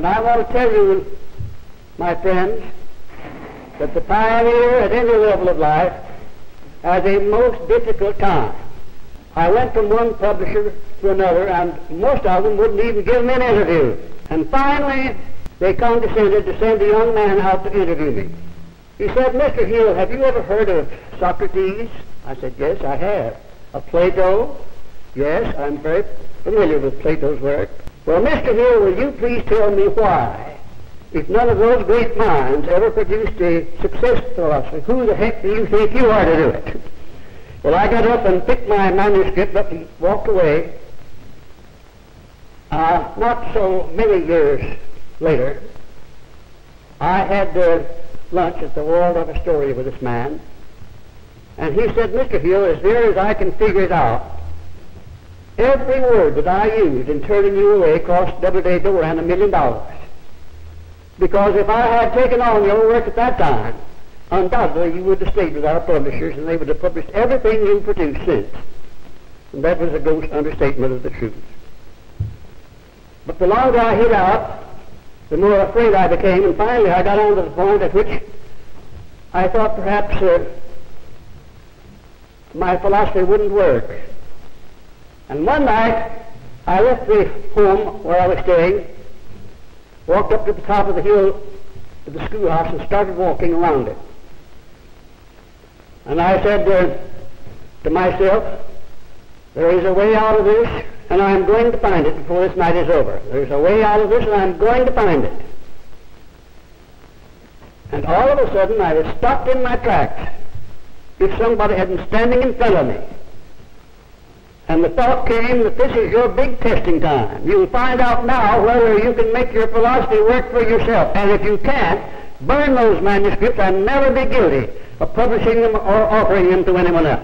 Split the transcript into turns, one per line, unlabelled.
And I want to tell you, my friends, that the pioneer at any level of life has a most difficult time. I went from one publisher to another, and most of them wouldn't even give me an interview. And finally, they condescended to send a young man out to interview me. He said, "Mr. Hill, have you ever heard of Socrates?" I said, "Yes, I have." "Of Plato?" "Yes, I'm very familiar with Plato's work." "Well, Mr. Hill, will you please tell me why, if none of those great minds ever produced a success philosophy, who the heck do you think you are to do it?" Well, I got up and picked my manuscript up and walked away. Not so many years later, I had lunch at the Waldorf Astoria with this man, and he said, "Mr. Hill, as near as I can figure it out, every word that I used in turning you away cost Doubleday Doran $1 million. Because if I had taken on your work at that time, undoubtedly you would have stayed with our publishers and they would have published everything you produced since." And that was a gross understatement of the truth. But the longer I hid out, the more afraid I became, and finally I got on to the point at which I thought perhaps my philosophy wouldn't work. And one night I left the home where I was staying, walked up to the top of the hill to the schoolhouse and started walking around it. And I said to myself, "There is a way out of this, and I'm going to find it before this night is over. There's a way out of this, and I'm going to find it." And all of a sudden I was stopped in my tracks, if somebody had been standing in front of me. And the thought came that this is your big testing time. You'll find out now whether you can make your philosophy work for yourself. And if you can't, burn those manuscripts and never be guilty of publishing them or offering them to anyone else.